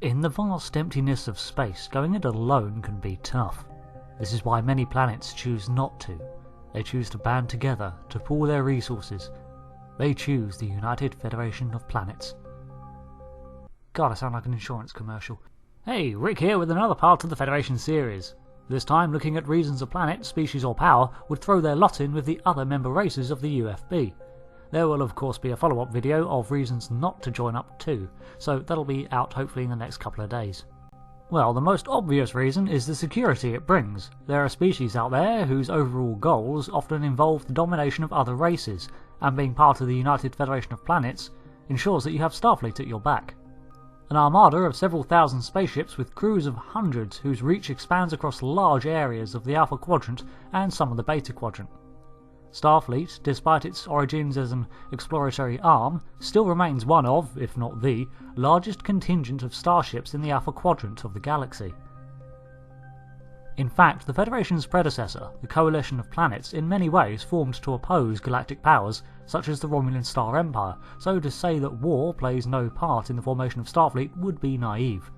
In the vast emptiness of space, going it alone can be tough. This is why many planets choose not to. They choose to band together, to pool their resources. They choose the United Federation of Planets. God, I sound like an insurance commercial. Hey, Rick here with another part of the Federation series. This time looking at reasons a planet, species or power would throw their lot in with the other member races of the UFB. There will of course be a follow-up video of reasons not to join up too, so that'll be out hopefully in the next couple of days. Well, the most obvious reason is the security it brings. There are species out there whose overall goals often involve the domination of other races, and being part of the United Federation of Planets ensures that you have Starfleet at your back. An armada of several thousand spaceships with crews of hundreds whose reach expands across large areas of the Alpha Quadrant and some of the Beta Quadrant. Starfleet, despite its origins as an exploratory arm, still remains one of, if not the, largest contingent of starships in the Alpha Quadrant of the galaxy. In fact, the Federation's predecessor, the Coalition of Planets, in many ways formed to oppose galactic powers such as the Romulan Star Empire, so to say that war plays no part in the formation of Starfleet would be naive.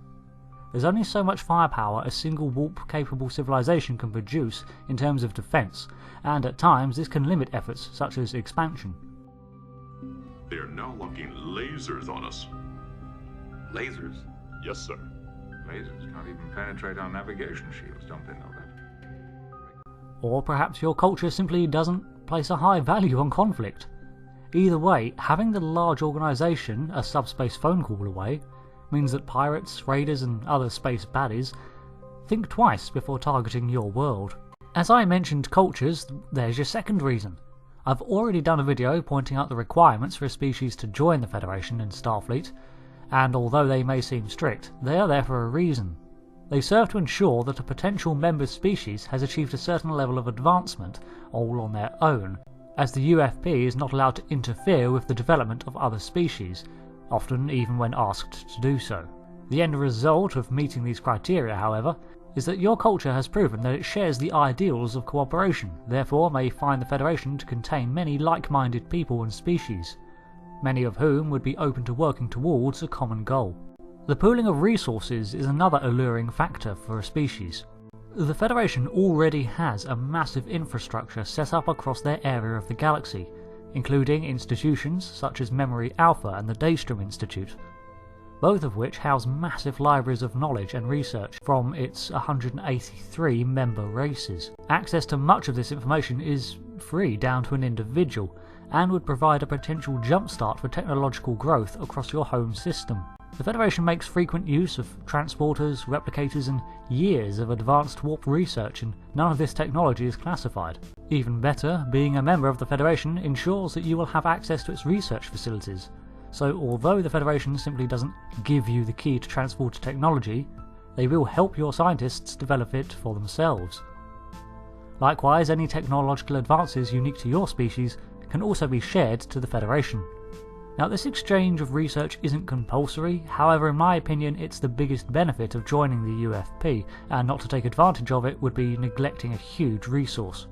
There's only so much firepower a single warp-capable civilization can produce in terms of defence, and at times this can limit efforts such as expansion. They are now locking lasers on us. Lasers? Yes, sir. Lasers can't even penetrate our navigation shields, don't they know that? Or perhaps your culture simply doesn't place a high value on conflict. Either way, having the large organisation a subspace phone call away means that pirates, raiders and other space baddies think twice before targeting your world. As I mentioned cultures, there's your second reason. I've already done a video pointing out the requirements for a species to join the Federation and Starfleet, and although they may seem strict, they are there for a reason. They serve to ensure that a potential member species has achieved a certain level of advancement, all on their own, as the UFP is not allowed to interfere with the development of other species, often even when asked to do so. The end result of meeting these criteria, however, is that your culture has proven that it shares the ideals of cooperation, therefore may find the Federation to contain many like-minded people and species, many of whom would be open to working towards a common goal. The pooling of resources is another alluring factor for a species. The Federation already has a massive infrastructure set up across their area of the galaxy, including institutions such as Memory Alpha and the Daystrom Institute, both of which house massive libraries of knowledge and research from its 183 member races. Access to much of this information is free down to an individual, and would provide a potential jumpstart for technological growth across your home system. The Federation makes frequent use of transporters, replicators and years of advanced warp research, and none of this technology is classified. Even better, being a member of the Federation ensures that you will have access to its research facilities. So although the Federation simply doesn't give you the key to transporter technology, they will help your scientists develop it for themselves. Likewise, any technological advances unique to your species can also be shared to the Federation. Now, this exchange of research isn't compulsory, however in my opinion it's the biggest benefit of joining the UFP, and not to take advantage of it would be neglecting a huge resource.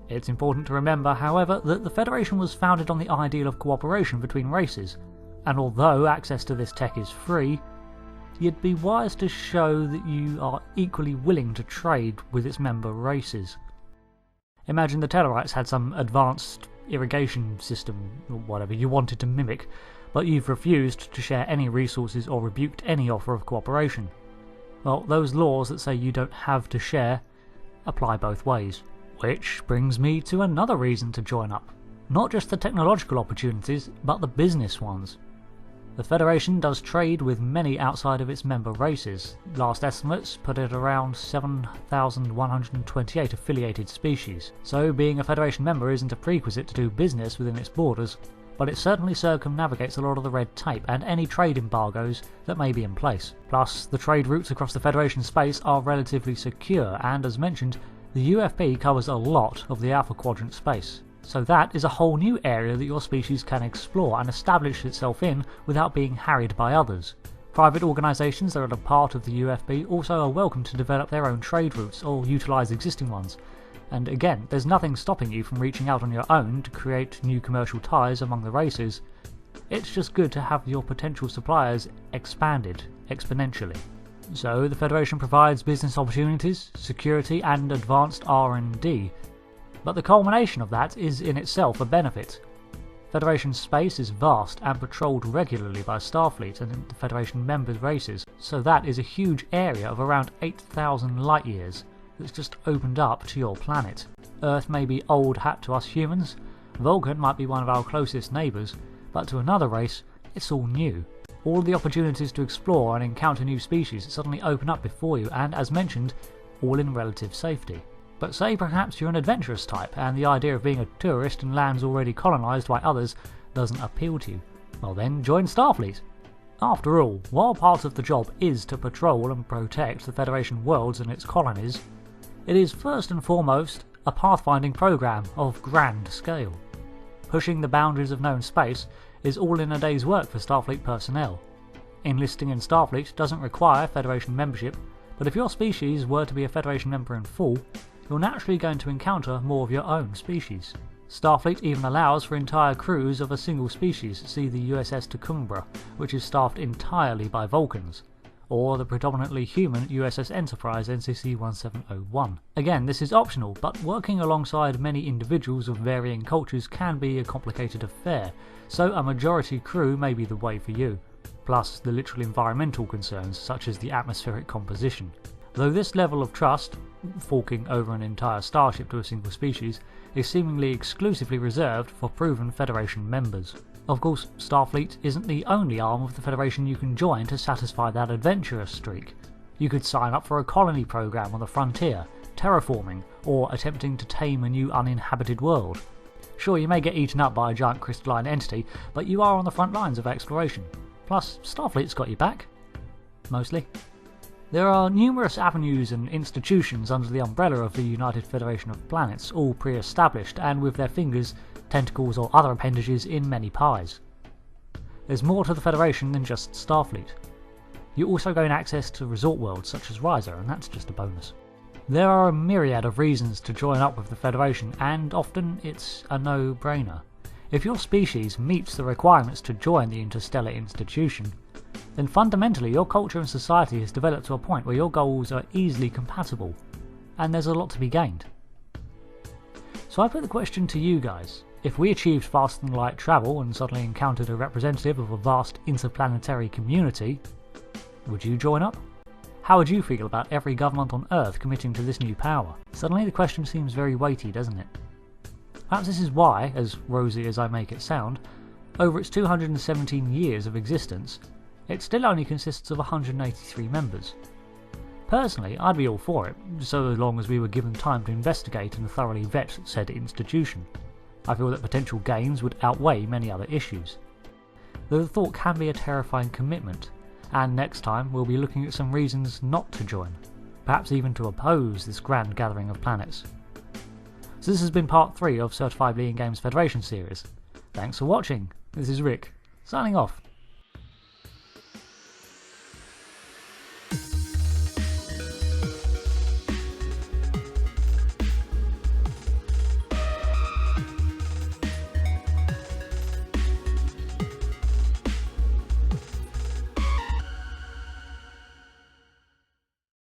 It's important to remember, however, that the Federation was founded on the ideal of cooperation between races, and although access to this tech is free, you'd be wise to show that you are equally willing to trade with its member races. Imagine the Tellarites had some advanced irrigation system, or whatever you wanted to mimic, but you've refused to share any resources or rebuked any offer of cooperation. Well, those laws that say you don't have to share apply both ways. Which brings me to another reason to join up. Not just the technological opportunities, but the business ones. The Federation does trade with many outside of its member races. Last estimates put it around 7,128 affiliated species, so being a Federation member isn't a prerequisite to do business within its borders, but it certainly circumnavigates a lot of the red tape and any trade embargoes that may be in place. Plus, the trade routes across the Federation space are relatively secure, and as mentioned, the UFP covers a lot of the Alpha Quadrant space. So that is a whole new area that your species can explore and establish itself in without being harried by others. Private organisations that are a part of the UFP also are welcome to develop their own trade routes or utilise existing ones. And again, there's nothing stopping you from reaching out on your own to create new commercial ties among the races. It's just good to have your potential suppliers expanded exponentially. So the Federation provides business opportunities, security and advanced R&D, but the culmination of that is in itself a benefit. Federation space is vast and patrolled regularly by Starfleet and the Federation member races, so that is a huge area of around 8,000 light years that's just opened up to your planet. Earth may be old hat to us humans, Vulcan might be one of our closest neighbours, but to another race, it's all new. All the opportunities to explore and encounter new species suddenly open up before you, and as mentioned, all in relative safety. But say perhaps you're an adventurous type and the idea of being a tourist in lands already colonised by others doesn't appeal to you. Well then, join Starfleet. After all, while part of the job is to patrol and protect the Federation worlds and its colonies, it is first and foremost a pathfinding program of grand scale. Pushing the boundaries of known space is all in a day's work for Starfleet personnel. Enlisting in Starfleet doesn't require Federation membership, but if your species were to be a Federation member in full, you're naturally going to encounter more of your own species. Starfleet even allows for entire crews of a single species, see the USS Tacungbra, which is staffed entirely by Vulcans, or the predominantly human USS Enterprise NCC 1701. Again, this is optional, but working alongside many individuals of varying cultures can be a complicated affair, so a majority crew may be the way for you, plus the literal environmental concerns such as the atmospheric composition. Though this level of trust, forking over an entire starship to a single species, is seemingly exclusively reserved for proven Federation members. Of course, Starfleet isn't the only arm of the Federation you can join to satisfy that adventurous streak. You could sign up for a colony program on the frontier, terraforming, or attempting to tame a new uninhabited world. Sure, you may get eaten up by a giant crystalline entity, but you are on the front lines of exploration. Plus, Starfleet's got your back. Mostly. There are numerous avenues and institutions under the umbrella of the United Federation of Planets, all pre-established and with their fingers, tentacles or other appendages in many pies. There's more to the Federation than just Starfleet. You also gain access to resort worlds such as Riser, and that's just a bonus. There are a myriad of reasons to join up with the Federation, and often it's a no-brainer. If your species meets the requirements to join the interstellar institution, then fundamentally your culture and society has developed to a point where your goals are easily compatible, and there's a lot to be gained. So I put the question to you guys: if we achieved faster than light travel and suddenly encountered a representative of a vast interplanetary community, would you join up? How would you feel about every government on Earth committing to this new power? Suddenly the question seems very weighty, doesn't it? Perhaps this is why, as rosy as I make it sound, over its 217 years of existence, it still only consists of 183 members. Personally, I'd be all for it, so long as we were given time to investigate and thoroughly vet said institution. I feel that potential gains would outweigh many other issues. Though the thought can be a terrifying commitment, and next time we'll be looking at some reasons not to join, perhaps even to oppose this grand gathering of planets. So this has been part 3 of Certifiably Ingame's Federation series. Thanks for watching, this is Rick, signing off.